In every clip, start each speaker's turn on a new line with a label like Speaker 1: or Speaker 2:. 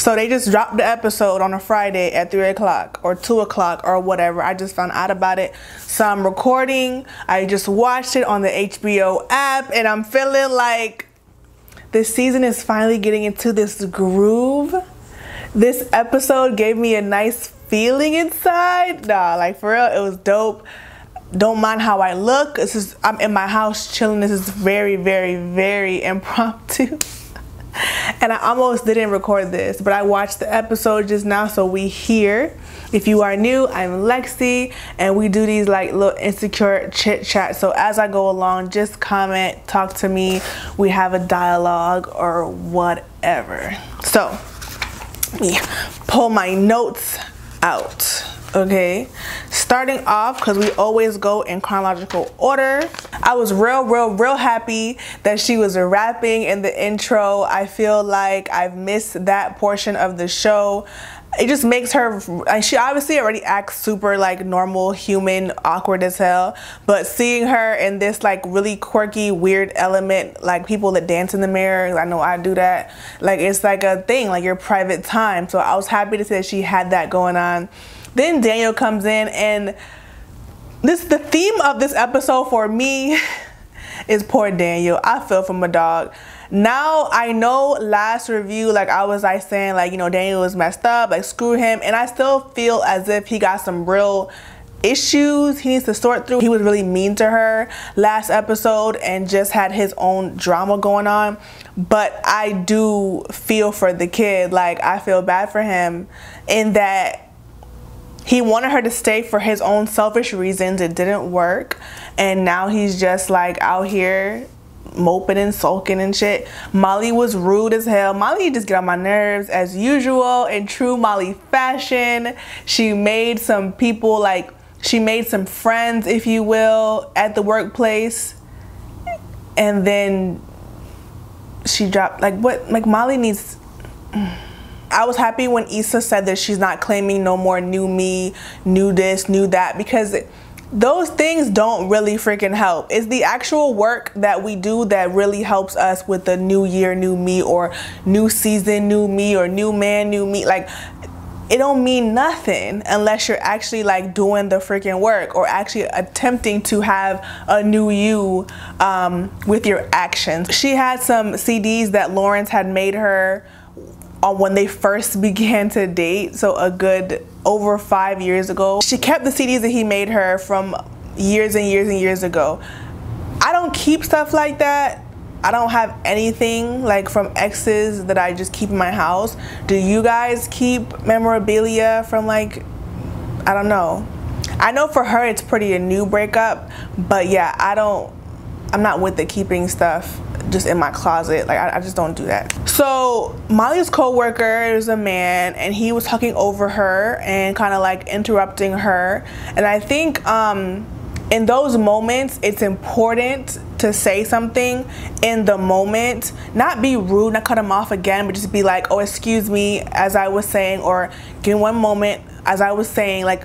Speaker 1: So they just dropped the episode on a Friday at 3 o'clock or 2 o'clock or whatever. I just found out about it. So I'm recording. I just watched it on the HBO app and I'm feeling like this season is finally getting into this groove. This episode gave me a nice feeling inside. Nah, like for real, it was dope. Don't mind how I look. I'm in my house chilling. This is very, very, very impromptu. And I almost didn't record this, but I watched the episode just now, so we here. If you are new, I'm Lexi, and we do these like little insecure chit chat. So as I go along, just comment, talk to me. We have a dialogue or whatever. So let me pull my notes out. Okay, starting off, because we always go in chronological order. I was real happy that she was rapping in the intro. I feel like I've missed that portion of the show. It just makes her, and she obviously already acts super like normal, human, awkward as hell, but seeing her in this like really quirky, weird element, like people that dance in the mirror, I know I do that, like it's like a thing, like your private time. So I was happy to see that she had that going on. Then Daniel comes in, and the theme of this episode for me is poor Daniel. I feel for my dog. Now I know last review, like I was like saying like, you know, Daniel was messed up, like screw him, and I still feel as if he got some real issues he needs to sort through. He was really mean to her last episode and just had his own drama going on. But I do feel for the kid. Like I feel bad for him in that he wanted her to stay for his own selfish reasons. It didn't work. And now he's just like out here moping and sulking and shit. Molly was rude as hell. Molly just get on my nerves as usual in true Molly fashion. She made some people, like she made some friends, if you will, at the workplace. And then she dropped, like what, like Molly needs... I was happy when Issa said that she's not claiming no more new me, new this, new that, because those things don't really freaking help. It's the actual work that we do that really helps us with the new year, new me, or new season, new me, or new man, new me. Like, it don't mean nothing unless you're actually like doing the freaking work or actually attempting to have a new you with your actions. She had some CDs that Lawrence had made her when they first began to date, so a good over 5 years ago. She kept the CDs that he made her from years and years and years ago. I don't keep stuff like that. I don't have anything like from exes that I just keep in my house. Do you guys keep memorabilia from like, I don't know. I know for her it's pretty a new breakup, but yeah, I'm not with the keeping stuff just in my closet. Like I just don't do that. So Molly's co-worker is a man, and he was talking over her and kind of like interrupting her. And I think in those moments it's important to say something in the moment, not be rude, not cut him off again, but just be like, oh, excuse me, as I was saying, or give me one moment, as I was saying, like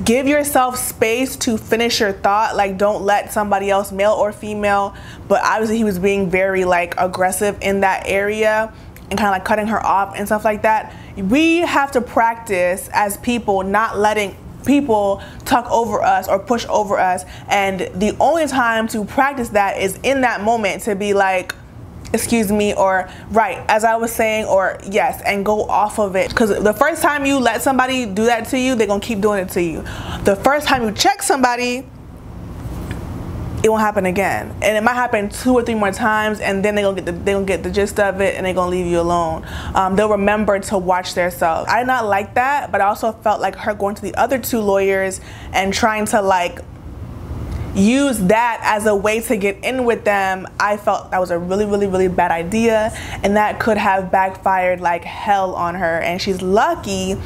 Speaker 1: give yourself space to finish your thought. Like don't let somebody else, male or female, but obviously he was being very like aggressive in that area and kind of like cutting her off and stuff like that. We have to practice as people not letting people talk over us or push over us, and the only time to practice that is in that moment, to be like, excuse me, or right, as I was saying, or yes, and go off of it. Because the first time you let somebody do that to you, they're gonna keep doing it to you. The first time you check somebody, it won't happen again, and it might happen 2 or 3 more times, and then they're gonna get the gist of it, and they're gonna leave you alone. They'll remember to watch themselves. I did not like that, but I also felt like her going to the other 2 lawyers and trying to like use that as a way to get in with them. I felt that was a really bad idea, and that could have backfired like hell on her. And she's lucky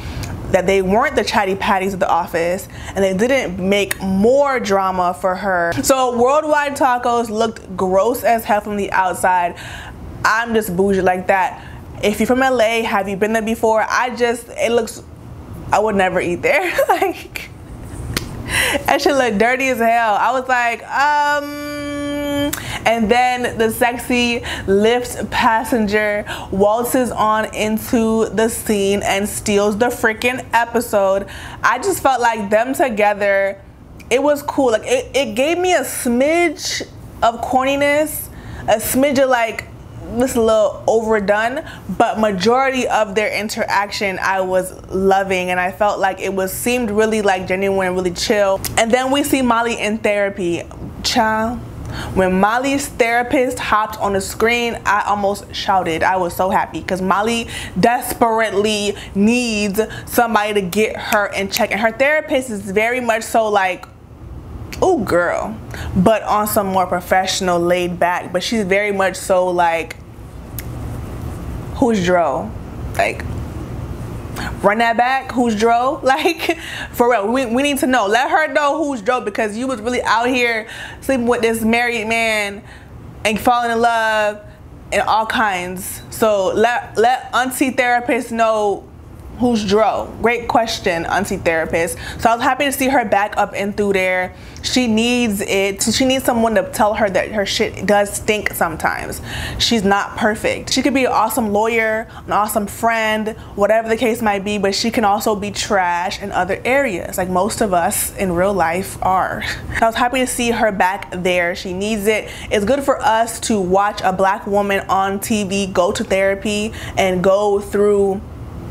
Speaker 1: that they weren't the chatty patties of the office and they didn't make more drama for her. So Worldwide Tacos looked gross as hell from the outside. I'm just bougie like that. If you're from LA, have you been there before? It looks, I would never eat there. Like, that shit look dirty as hell. I was like, And then the sexy Lyft passenger waltzes on into the scene and steals the freaking episode. I just felt like them together, it was cool. Like it gave me a smidge of corniness, a smidge of like this a little overdone, but majority of their interaction I was loving, and I felt like it seemed really like genuine and really chill. And then we see Molly in therapy. Child, when Molly's therapist hopped on the screen, I almost shouted. I was so happy because Molly desperately needs somebody to get her in check, and her therapist is very much so like, oh girl, but on some more professional, laid back. But she's very much so like, who's Dro? Like, run that back, who's Dro? Like, for real, we need to know. Let her know who's Dro, because you was really out here sleeping with this married man and falling in love and all kinds. So let auntie therapist know who's Dro. Great question, auntie therapist. So I was happy to see her back up and through there. She needs it. She needs someone to tell her that her shit does stink sometimes. She's not perfect. She could be an awesome lawyer, an awesome friend, whatever the case might be, but she can also be trash in other areas, like most of us in real life are. I was happy to see her back there. She needs it. It's good for us to watch a black woman on TV go to therapy and go through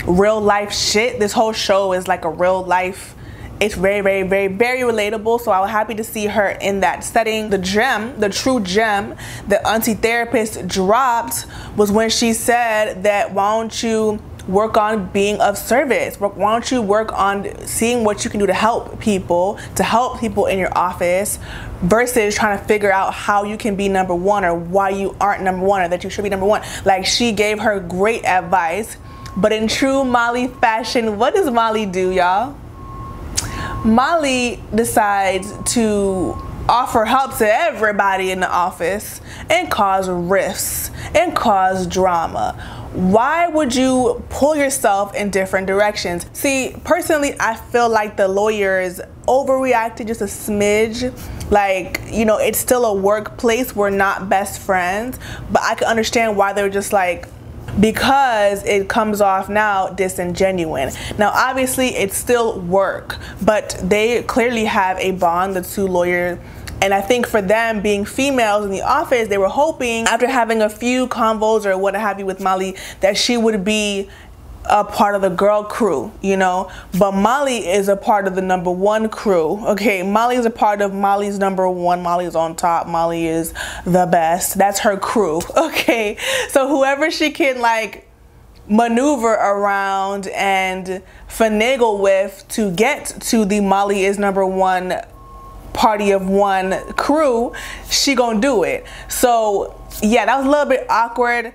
Speaker 1: real life shit. This whole show is like a real life, it's very relatable. So I was happy to see her in that setting. The gem, the true gem that auntie therapist dropped was when she said that, why don't you work on being of service? Why don't you work on seeing what you can do to help people in your office, versus trying to figure out how you can be number one, or why you aren't number one, or that you should be number one. Like, she gave her great advice. But in true Molly fashion, what does Molly do, y'all? Molly decides to offer help to everybody in the office and cause rifts and cause drama. Why would you pull yourself in different directions? See, personally, I feel like the lawyers overreacted just a smidge. Like, you know, it's still a workplace. We're not best friends. But I can understand why they were just like, because it comes off now disingenuous. Now obviously it's still work, but they clearly have a bond, the two lawyers, and I think for them being females in the office, they were hoping after having a few convos or what have you with Molly that she would be a part of the girl crew, you know. But Molly is a part of the number one crew. Okay, Molly is a part of Molly's number one. Molly is on top. Molly is the best. That's her crew. Okay, so whoever she can like maneuver around and finagle with to get to the Molly is number one party of one crew, she gonna do it. So yeah, that was a little bit awkward.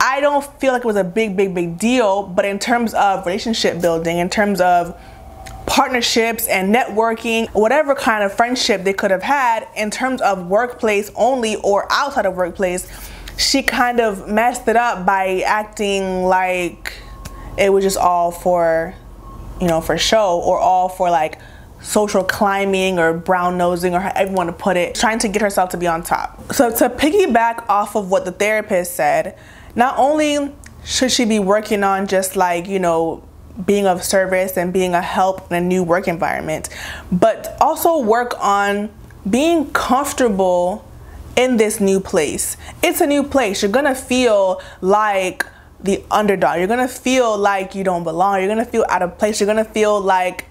Speaker 1: I don't feel like it was a big deal, but in terms of relationship building, in terms of partnerships and networking, whatever kind of friendship they could have had, in terms of workplace only or outside of workplace, she kind of messed it up by acting like it was just all for, you know, for show, or all for like social climbing or brown nosing, or however you want to put it, trying to get herself to be on top. So to piggyback off of what the therapist said, not only should she be working on just like, you know, being of service and being a help in a new work environment, but also work on being comfortable in this new place. It's a new place. You're gonna feel like the underdog. You're gonna feel like you don't belong. You're gonna feel out of place. You're gonna feel like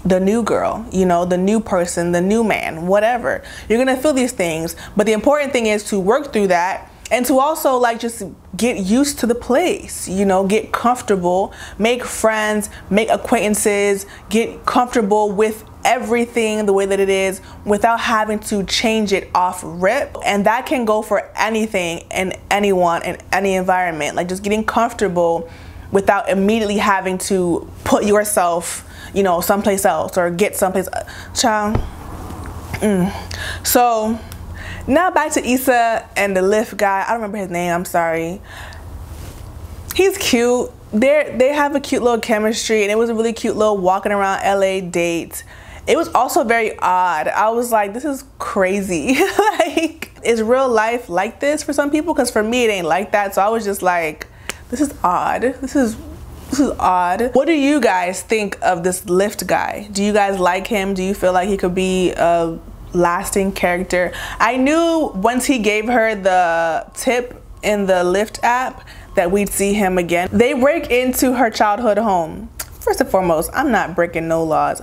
Speaker 1: the new girl, you know, the new person, the new man, whatever. You're gonna feel these things, but the important thing is to work through that and to also like just get used to the place, you know, get comfortable, make friends, make acquaintances, get comfortable with everything the way that it is without having to change it off rip. And that can go for anything and anyone in any environment, like just getting comfortable without immediately having to put yourself, you know, someplace else or get someplace. Child. So now back to Issa and the Lyft guy. I don't remember his name, I'm sorry. He's cute. They have a cute little chemistry, and it was a really cute little walking around LA date. It was also very odd. I was like, this is crazy. Like, is real life like this for some people? Because for me, it ain't like that. So I was just like, this is odd. This is odd. What do you guys think of this Lyft guy? Do you guys like him? Do you feel like he could be a lasting character? I knew once he gave her the tip in the Lyft app that we'd see him again. They break into her childhood home. First and foremost, I'm not breaking no laws.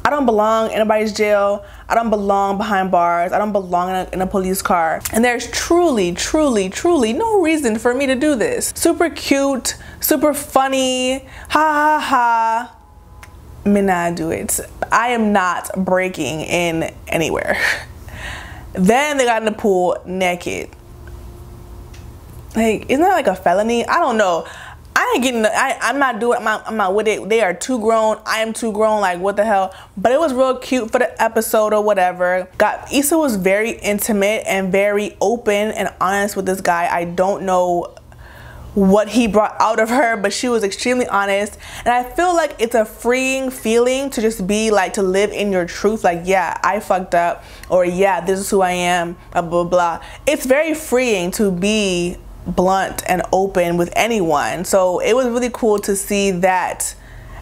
Speaker 1: I don't belong in anybody's jail. I don't belong behind bars. I don't belong in a police car. And there's truly, truly, truly no reason for me to do this. Super cute, super funny, ha ha ha. Me not do it. I am not breaking in anywhere. Then they got in the pool naked. Like, isn't that like a felony? I don't know. I ain't getting, I'm not doing, I'm not with it. They are too grown. I am too grown. Like, what the hell? But it was real cute for the episode or whatever. Issa was very intimate and very open and honest with this guy. I don't know what he brought out of her, but she was extremely honest. And I feel like it's a freeing feeling to just be like, to live in your truth. Like, yeah, I fucked up, or yeah, this is who I am, blah, blah, blah. It's very freeing to be blunt and open with anyone. So it was really cool to see that,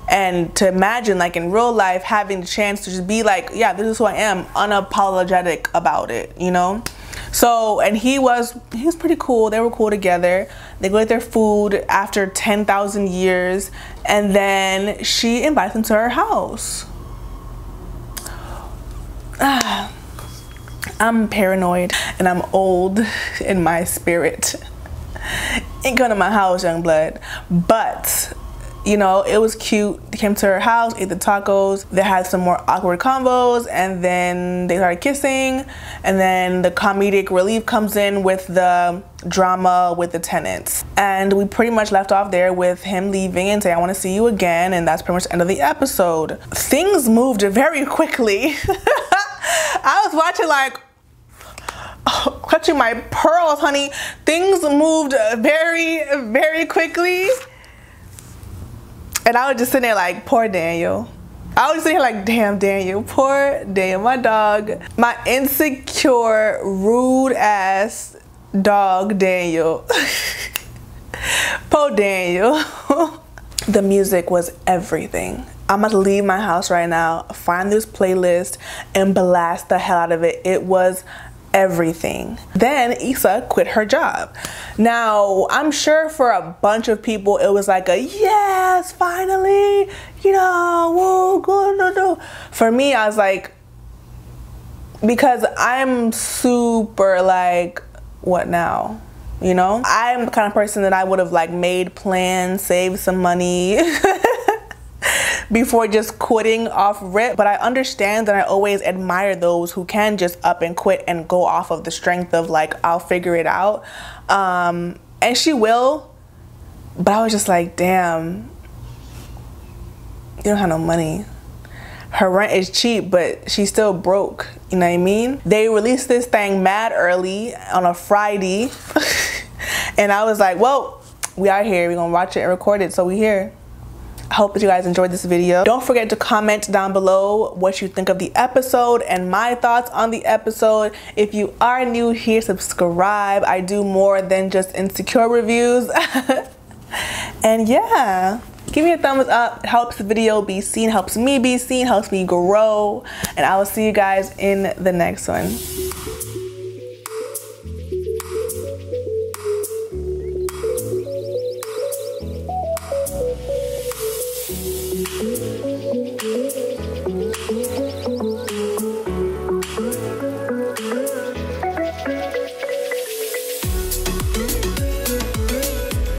Speaker 1: and to imagine like in real life having the chance to just be like, yeah, this is who I am, unapologetic about it, you know? So, and he was pretty cool. They were cool together. They go get their food after 10,000 years, and then she invites him to her house. I'm paranoid and I'm old in my spirit. Ain't going to my house, young blood. But, you know, it was cute. They came to her house, ate the tacos. They had some more awkward combos, and then they started kissing. And then the comedic relief comes in with the drama with the tenants. And we pretty much left off there with him leaving and saying, I want to see you again. And that's pretty much the end of the episode. Things moved very quickly. I was watching like, oh, clutching my pearls, honey. Things moved very, very quickly. And I was just sitting there like, poor Daniel. I was sitting here like, damn Daniel, poor Daniel, my dog. My insecure, rude ass dog Daniel. Poor Daniel. The music was everything. I'm about to leave my house right now, find this playlist, and blast the hell out of it. It was everything. Then Issa quit her job. Now, I'm sure for a bunch of people, it was like a, yes, finally, you know, whoa, go. For me, I was like, because I'm super like, what now? You know? I'm the kind of person that I would have like made plans, saved some money, before just quitting off rip. But I understand that I always admire those who can just up and quit and go off of the strength of like, I'll figure it out. And she will, but I was just like, damn, you don't have no money. Her rent is cheap, but she's still broke, you know what I mean? They released this thing mad early on a Friday. And I was like, well, we are here, we're gonna watch it and record it, so we here. I hope that you guys enjoyed this video. Don't forget to comment down below what you think of the episode and my thoughts on the episode. If you are new here, subscribe. I do more than just insecure reviews. And yeah, give me a thumbs up. It helps the video be seen, helps me be seen, helps me grow. And I will see you guys in the next one.